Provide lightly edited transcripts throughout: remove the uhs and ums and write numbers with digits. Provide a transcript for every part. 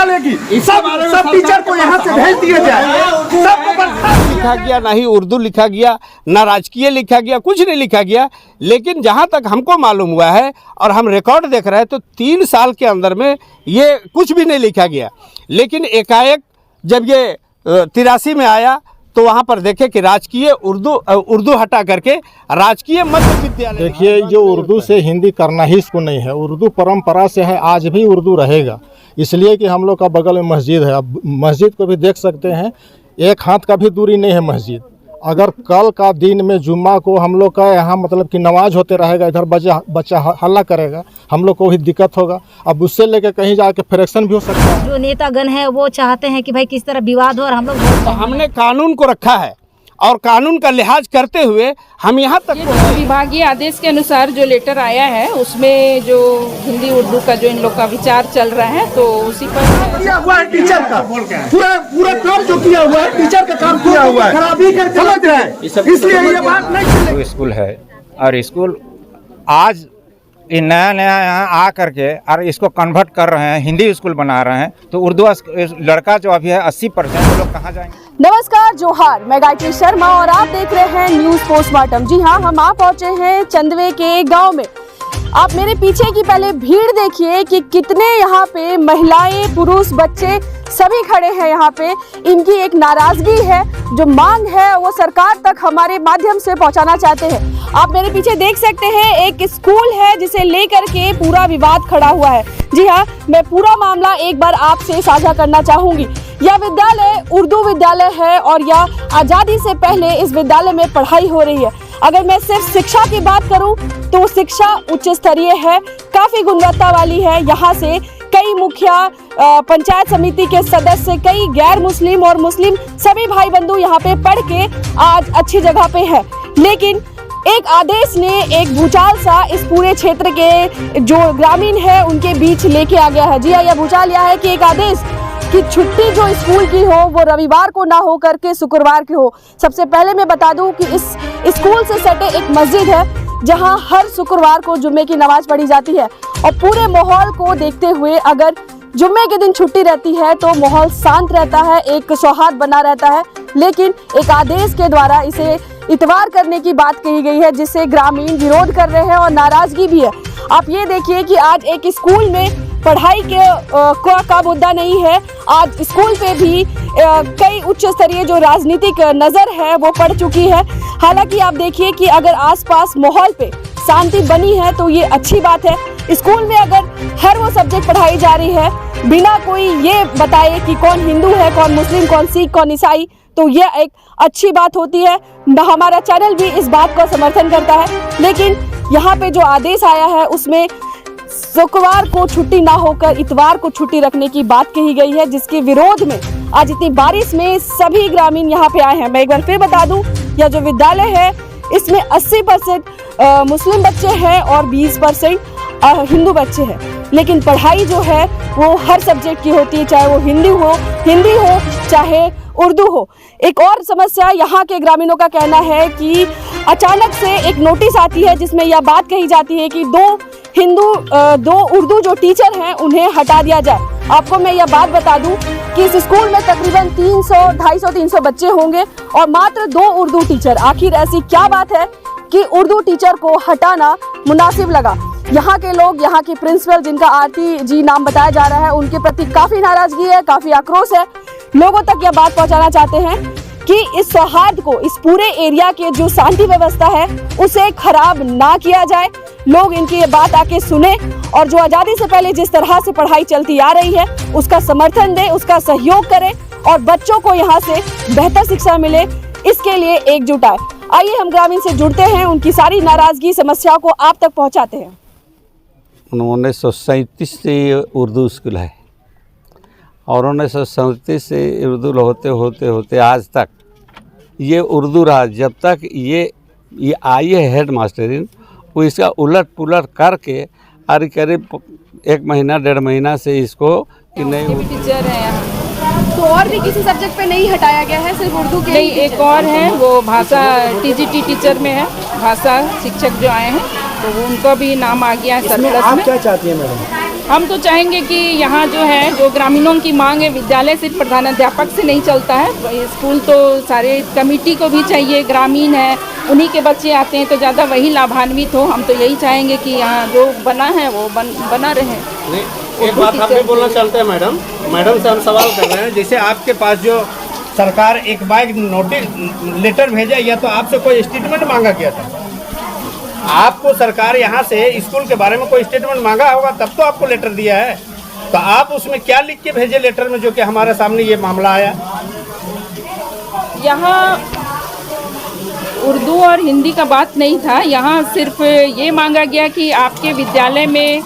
चलेगी। सब टीचर को यहाँ से भेज दिए जाए। लिखा गया ना ही उर्दू लिखा गया, ना राजकीय लिखा गया, कुछ नहीं लिखा गया। लेकिन जहाँ तक हमको मालूम हुआ है और हम रिकॉर्ड देख रहे हैं तो 3 साल के अंदर में ये कुछ भी नहीं लिखा गया। लेकिन एकाएक जब ये 83 में आया तो वहाँ पर देखे कि राजकीय उर्दू हटा करके राजकीय मध्य विद्यालय। देखिए, जो उर्दू से हिंदी करना ही इसको नहीं है, उर्दू परंपरा से है, आज भी उर्दू रहेगा। इसलिए कि हम लोग का बगल में मस्जिद है, अब मस्जिद को भी देख सकते हैं, एक हाथ का भी दूरी नहीं है मस्जिद। अगर कल का दिन में जुम्मा को हम लोग का यहाँ मतलब कि नमाज होते रहेगा, इधर बच्चा हल्ला करेगा, हम लोग को भी दिक्कत होगा। अब उससे लेकर कहीं जाके फ्रैक्शन भी हो सकता है। जो नेतागण है वो चाहते हैं कि भाई किस तरह विवाद हो और हम लोग तो हमने कानून को रखा है और कानून का लिहाज करते हुए हम यहाँ तक विभागीय आदेश के अनुसार जो लेटर आया है उसमें जो हिंदी उर्दू का जो इन लोग का विचार चल रहा है तो उसी पर किया हुआ है टीचर का पूरा काम जो किया हुआ है टीचर का काम किया हुआ है, खराबी कर समझ रहे हैं। इसलिए ये बात नहीं चलेगी। स्कूल है और स्कूल आज ये नया यहाँ आ करके और इसको कन्वर्ट कर रहे हैं, हिंदी स्कूल बना रहे हैं। तो उर्दू लड़का जो अभी है 80% लोग कहाँ जाएंगे। नमस्कार, जोहार, मैं गायत्री शर्मा और आप देख रहे हैं न्यूज पोस्टमार्टम। जी हाँ, हम आ पहुंचे हैं चंदवे के गांव में। आप मेरे पीछे की पहले भीड़ देखिए कि कितने यहाँ पे महिलाएं, पुरुष, बच्चे सभी खड़े हैं। यहाँ पे इनकी एक नाराजगी है, जो मांग है वो सरकार तक हमारे माध्यम से पहुँचाना चाहते हैं। आप मेरे पीछे देख सकते हैं एक स्कूल है जिसे लेकर के पूरा विवाद खड़ा हुआ है। जी हाँ, मैं पूरा मामला एक बार आपसे साझा करना चाहूंगी। यह विद्यालय उर्दू विद्यालय है और यह आज़ादी से पहले इस विद्यालय में पढ़ाई हो रही है। अगर मैं सिर्फ शिक्षा की बात करूं तो शिक्षा उच्च स्तरीय है, काफ़ी गुणवत्ता वाली है। यहाँ से कई मुखिया, पंचायत समिति के सदस्य, कई गैर मुस्लिम और मुस्लिम सभी भाई बंधु यहाँ पे पढ़ के आज अच्छी जगह पे है। लेकिन एक आदेश ने एक भूचाल सा इस पूरे क्षेत्र के जो ग्रामीण है उनके बीच लेके आ गया है। जी हाँ, यह भूचाल यह है कि एक आदेश कि छुट्टी जो स्कूल की हो वो रविवार को ना हो करके शुक्रवार की हो। सबसे पहले मैं बता दूं कि इस स्कूल से सटे एक मस्जिद है जहां हर शुक्रवार को जुम्मे की नमाज पढ़ी जाती है और पूरे माहौल को देखते हुए अगर जुम्मे के दिन छुट्टी रहती है तो माहौल शांत रहता है, एक सौहार्द बना रहता है। लेकिन एक आदेश के द्वारा इसे इतवार करने की बात कही गई है जिससे ग्रामीण विरोध कर रहे हैं और नाराजगी भी है। आप ये देखिए कि आज एक स्कूल में पढ़ाई का मुद्दा नहीं है, आज स्कूल पे भी कई उच्च स्तरीय जो राजनीतिक नज़र है वो पड़ चुकी है। हालांकि आप देखिए कि अगर आसपास माहौल पे शांति बनी है तो ये अच्छी बात है। स्कूल में अगर हर वो सब्जेक्ट पढ़ाई जा रही है बिना कोई ये बताए कि कौन हिंदू है, कौन मुस्लिम, कौन सिख, कौन ईसाई, तो यह एक अच्छी बात होती है। हमारा चैनल भी इस बात का समर्थन करता है। लेकिन यहाँ पे जो आदेश आया है उसमें शुक्रवार को छुट्टी ना होकर इतवार को छुट्टी रखने की बात कही गई है, जिसके विरोध में आज इतनी बारिश में सभी ग्रामीण यहाँ पे आए हैं। मैं एक बार फिर बता दूं, यह जो विद्यालय है इसमें 80% मुस्लिम बच्चे हैं और 20% हिंदू बच्चे हैं। लेकिन पढ़ाई जो है वो हर सब्जेक्ट की होती है, चाहे वो हिंदी हो चाहे उर्दू हो। एक और समस्या यहाँ के ग्रामीणों का कहना है कि अचानक से एक नोटिस आती है जिसमें यह बात कही जाती है कि दो उर्दू जो टीचर हैं उन्हें हटा दिया जाए। आपको मैं यह बात बता दूं कि इस स्कूल में तकरीबन 250-300 बच्चे होंगे और मात्र 2 उर्दू टीचर। आखिर ऐसी क्या बात है कि उर्दू टीचर को हटाना मुनासिब लगा? यहाँ के लोग, यहाँ की प्रिंसिपल जिनका आरती जी नाम बताया जा रहा है, उनके प्रति काफ़ी नाराजगी है, काफ़ी आक्रोश है। लोगों तक यह बात पहुँचाना चाहते हैं कि इस सौहार्द को, इस पूरे एरिया के जो शांति व्यवस्था है उसे खराब ना किया जाए। लोग इनकी ये बात आके सुने और जो आज़ादी से पहले जिस तरह से पढ़ाई चलती आ रही है उसका समर्थन दें, उसका सहयोग करें और बच्चों को यहाँ से बेहतर शिक्षा मिले, इसके लिए एकजुट आए। आइए हम ग्रामीण से जुड़ते हैं, उनकी सारी नाराजगी, समस्याओं को आप तक पहुँचाते हैं। 1937 से उर्दू स्कूल है और 1937 से उर्दू होते होते आज तक ये उर्दू रहा। जब तक ये आई है हेड मास्टरिन, वो इसका उलट पुलट करके और करीब 1 महीना 1.5 महीना से इसको कि नहीं टीचर है यहाँ, तो और भी किसी सब्जेक्ट पे नहीं हटाया गया है, सिर्फ उर्दू के? नहीं, एक और है वो भाषा TGT टीचर में है, भाषा शिक्षक जो आए हैं तो उनका भी नाम आ गया है सरप्लस में। क्या चाहती है मैडम? हम तो चाहेंगे कि यहाँ जो है, जो ग्रामीणों की मांग है, विद्यालय सिर्फ प्रधानाध्यापक से नहीं चलता है, स्कूल तो सारे कमेटी को भी चाहिए, ग्रामीण है, उन्हीं के बच्चे आते हैं तो ज़्यादा वही लाभान्वित हो। हम तो यही चाहेंगे कि यहाँ जो बना है वो बना रहे। एक बात हम भी बोलना चाहते हैं मैडम से हम सवाल कर रहे हैं, जैसे आपके पास जो सरकार एक बार नोटिस लेटर भेजा या तो आपसे कोई स्टेटमेंट मांगा गया था? आपको सरकार यहाँ से स्कूल के बारे में कोई स्टेटमेंट मांगा होगा तब तो आपको लेटर दिया है, तो आप उसमें क्या लिख के भेजे लेटर में जो कि हमारे सामने ये मामला आया? यहाँ उर्दू और हिंदी का बात नहीं था, यहाँ सिर्फ ये मांगा गया कि आपके विद्यालय में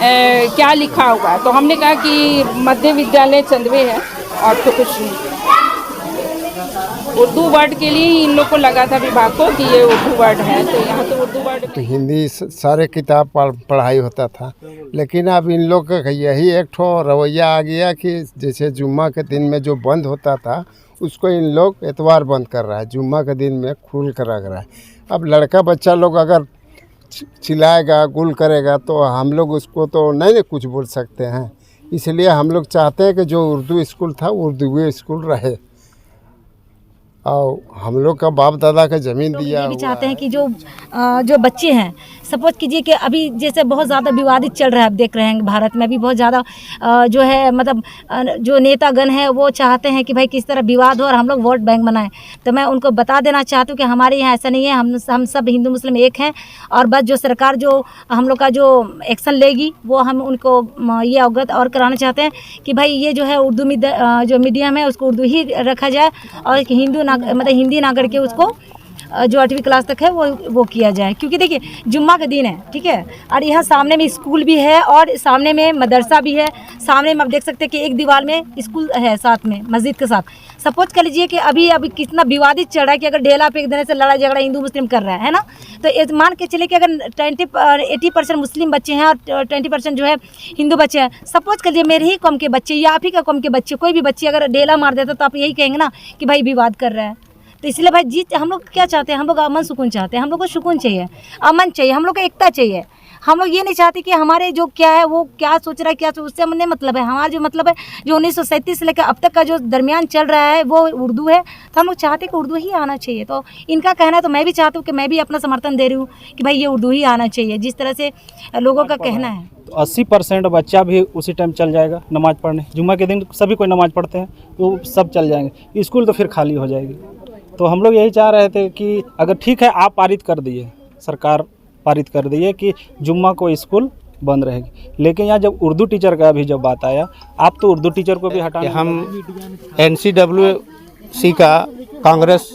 क्या लिखा होगा, तो हमने कहा कि मध्य विद्यालय चंदवे है और तो कुछ नहीं। उर्दू वर्ड के लिए ही इन लोग को लगा था विभाग को कि ये उर्दू वर्ड है, तो यहाँ तो उर्दू वर्ड तो हिंदी सारे किताब पढ़ाई होता था, लेकिन अब इन लोग का यही एक ठो रवैया आ गया कि जैसे जुम्मा के दिन में जो बंद होता था उसको इन लोग एतवार बंद कर रहा है, जुम्मा के दिन में खुल कर रख रहा है। अब लड़का बच्चा लोग अगर चिल्लाएगा गुल करेगा तो हम लोग उसको तो नहीं कुछ बोल सकते हैं, इसलिए हम लोग चाहते हैं कि जो उर्दू स्कूल था उर्दू स्कूल रहे, और हम लोग का बाप दादा का ज़मीन दिया ये भी चाहते हैं कि जो बच्चे हैं, सपोज कीजिए कि अभी जैसे बहुत ज़्यादा विवादित चल रहा है, आप देख रहे हैं भारत में भी बहुत ज़्यादा जो है मतलब जो नेतागण है वो चाहते हैं कि भाई किस तरह विवाद हो और हम लोग वोट बैंक बनाएं। तो मैं उनको बता देना चाहती हूँ कि हमारे यहाँ ऐसा नहीं है, हम सब हिंदू मुस्लिम एक हैं, और बस जो सरकार जो हम लोग का जो एक्शन लेगी वो हम उनको ये अवगत और कराना चाहते हैं कि भाई ये जो है उर्दू जो मीडियम है उसको उर्दू ही रखा जाए, और मतलब हिंदी ना करके उसको जो 8वीं क्लास तक है वो किया जाए। क्योंकि देखिए जुम्मा का दिन है, ठीक है, और यहाँ सामने में स्कूल भी है और सामने में मदरसा भी है, सामने में आप देख सकते हैं कि एक दीवार में स्कूल है साथ में मस्जिद के साथ। सपोज कर लीजिए कि अभी कितना विवादित चल रहा है कि अगर ढेला फेंक देने से लड़ाई झगड़ा हिंदू मुस्लिम कर रहा है ना, तो मान के चले कि अगर 80% मुस्लिम बच्चे हैं और 20% जो है हिंदू बच्चे हैं। सपोज कर लीजिए मेरे ही कौम के बच्चे या आप ही का कौम के बच्चे, कोई भी बच्चे अगर ढेला मार देता तो आप यही कहेंगे ना कि भाई विवाद कर रहा है। तो इसलिए भाई हम लोग क्या चाहते हैं, हम लोग अमन सुकून चाहते हैं, हम लोग को सुकून चाहिए, अमन चाहिए, हम लोग को एकता चाहिए। हम लोग ये नहीं चाहते कि हमारे जो क्या है वो क्या सोच रहा है क्या उससे हमें मतलब है। हमारा जो मतलब है जो 1937 से लेकर अब तक का जो दरमियान चल रहा है वो उर्दू है, तो हम लोग चाहते हैं कि उर्दू ही आना चाहिए। तो इनका कहना है तो मैं भी चाहती हूँ कि मैं भी अपना समर्थन दे रही हूँ कि भाई ये उर्दू ही आना चाहिए, जिस तरह से लोगों का कहना है। 80% बच्चा भी उसी टाइम चल जाएगा नमाज़ पढ़ने, जुम्मा के दिन सभी कोई नमाज़ पढ़ते हैं तो सब चल जाएंगे, स्कूल तो फिर खाली हो जाएगी। तो हम लोग यही चाह रहे थे कि अगर ठीक है आप पारित कर दिए, सरकार पारित कर दिए कि जुम्मा को स्कूल बंद रहेगी, लेकिन यहाँ जब उर्दू टीचर का भी जब बात आया, आप तो उर्दू टीचर को भी हटाने। हम NCWC का कांग्रेस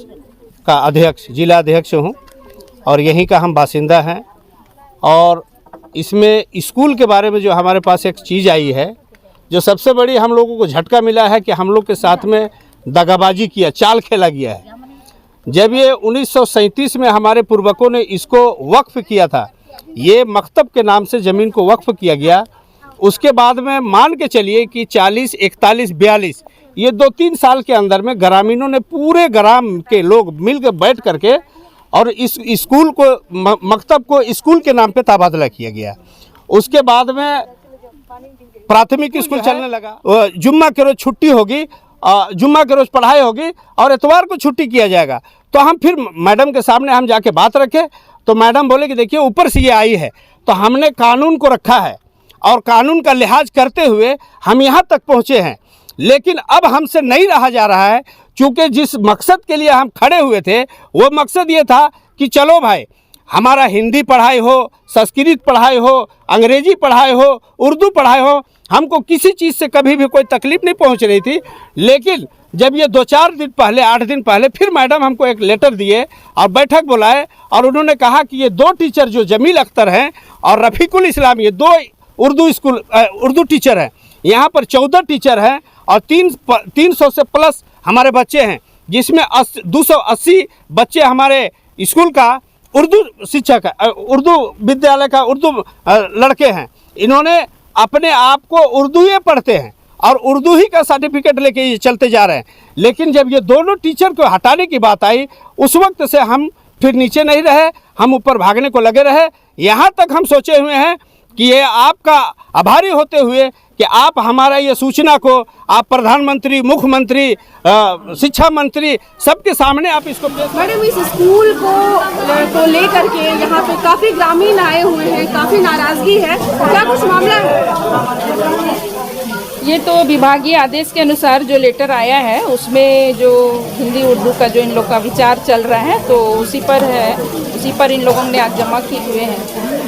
का अध्यक्ष, जिला अध्यक्ष हूँ और यहीं का हम बासिंदा हैं, और इसमें स्कूल के बारे में जो हमारे पास एक चीज़ आई है, जो सबसे बड़ी हम लोगों को झटका मिला है कि हम लोग के साथ में दगाबाजी किया, चाल खेला गया है। जब ये 1937 में हमारे पूर्वकों ने इसको वक्फ किया था, ये मकतब के नाम से ज़मीन को वक्फ किया गया, उसके बाद में मान के चलिए कि 40, 41, 42 ये 2-3 साल के अंदर में ग्रामीणों ने पूरे ग्राम के लोग मिलकर बैठ करके और इस स्कूल को मकतब को स्कूल के नाम पे तबादला किया गया। उसके बाद में प्राथमिक स्कूल चलने लगा, जुम्मा के रोज़ छुट्टी होगी, जुम्मा के रोज़ पढ़ाई होगी और इतवार को छुट्टी किया जाएगा। तो हम फिर मैडम के सामने हम जाके बात रखे तो मैडम बोले कि देखिए ऊपर से ये आई है, तो हमने कानून को रखा है और कानून का लिहाज करते हुए हम यहाँ तक पहुँचे हैं। लेकिन अब हमसे नहीं रहा जा रहा है, क्योंकि जिस मकसद के लिए हम खड़े हुए थे वो मकसद ये था कि चलो भाई हमारा हिंदी पढ़ाई हो, संस्कृत पढ़ाई हो, अंग्रेजी पढ़ाई हो, उर्दू पढ़ाई हो, हमको किसी चीज़ से कभी भी कोई तकलीफ़ नहीं पहुंच रही थी। लेकिन जब ये 2-4 दिन पहले, 8 दिन पहले फिर मैडम हमको एक लेटर दिए और बैठक बुलाए और उन्होंने कहा कि ये 2 टीचर जो जमील अख्तर हैं और रफ़ीकुल इस्लाम, ये 2 उर्दू टीचर हैं, यहाँ पर 14 टीचर हैं और 300 से प्लस हमारे बच्चे हैं, जिसमें 280 बच्चे हमारे स्कूल का उर्दू शिक्षक है, उर्दू विद्यालय का उर्दू लड़के हैं। इन्होंने अपने आप को उर्दू ही पढ़ते हैं और उर्दू ही का सर्टिफिकेट लेके ये चलते जा रहे हैं। लेकिन जब ये दोनों टीचर को हटाने की बात आई, उस वक्त से हम फिर नीचे नहीं रहे, हम ऊपर भागने को लगे रहे। यहाँ तक हम सोचे हुए हैं कि ये आपका आभारी होते हुए कि आप हमारा ये सूचना को आप प्रधानमंत्री, मुख्यमंत्री, शिक्षा मंत्री सबके सामने आप इसको पेश करें। मैडम, इस स्कूल को लेकर के यहाँ पे काफ़ी ग्रामीण आए हुए हैं, काफ़ी नाराज़गी है, क्या कुछ मामला है? ये तो विभागीय आदेश के अनुसार जो लेटर आया है उसमें जो हिंदी उर्दू का जो इन लोग का विचार चल रहा है तो उसी पर इन लोगों ने आज जमा किए हुए हैं।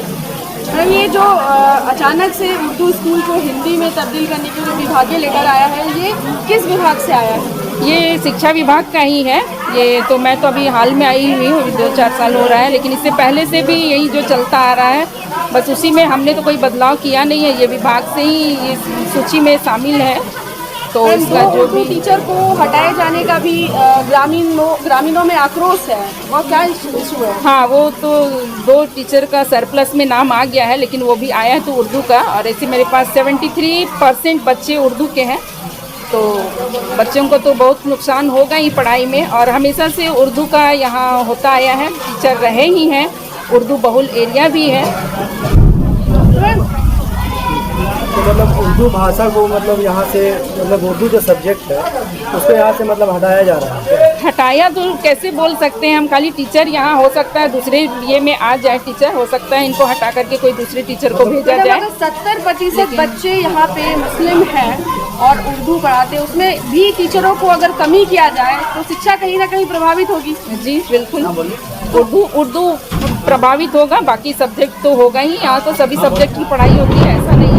ये जो अचानक से उर्दू स्कूल को हिंदी में तब्दील करने के जो विभागीय लेटर आया है, ये किस विभाग से आया है? ये शिक्षा विभाग का ही है। ये तो मैं तो अभी हाल में आई हुई हूँ, 2-4 साल हो रहा है, लेकिन इससे पहले से भी यही जो चलता आ रहा है, बस उसी में हमने तो कोई बदलाव किया नहीं है। ये विभाग से ही ये सूची में शामिल है। तो इसका जो भी टीचर को हटाए जाने का भी ग्रामीणों में आक्रोश है, वो क्या इशू है? हाँ, वो तो 2 टीचर का सरप्लस में नाम आ गया है, लेकिन वो भी आया है तो उर्दू का, और ऐसे मेरे पास 73% बच्चे उर्दू के हैं। तो बच्चों को तो बहुत नुकसान होगा ही पढ़ाई में, और हमेशा से उर्दू का यहाँ होता आया है, टीचर रहे ही हैं, उर्दू बहुल एरिया भी है। तो मतलब उर्दू भाषा को मतलब यहाँ से मतलब उर्दू जो सब्जेक्ट है उसको यहाँ से मतलब हटाया जा रहा है। हटाया तो कैसे बोल सकते हैं हम, खाली टीचर यहाँ हो सकता है दूसरे ये में आ जाए टीचर, हो सकता है इनको हटा करके कोई दूसरे टीचर को भेजा जाए। 70% बच्चे यहाँ पे मुस्लिम हैं और उर्दू पढ़ाते हैं, उसमें भी टीचरों को अगर कमी किया जाए तो शिक्षा कहीं ना कहीं प्रभावित होगी। जी बिल्कुल, उर्दू प्रभावित होगा, बाकी सब्जेक्ट तो होगा ही। यहाँ तो सभी सब्जेक्ट की पढ़ाई होती है, ऐसा नहीं है।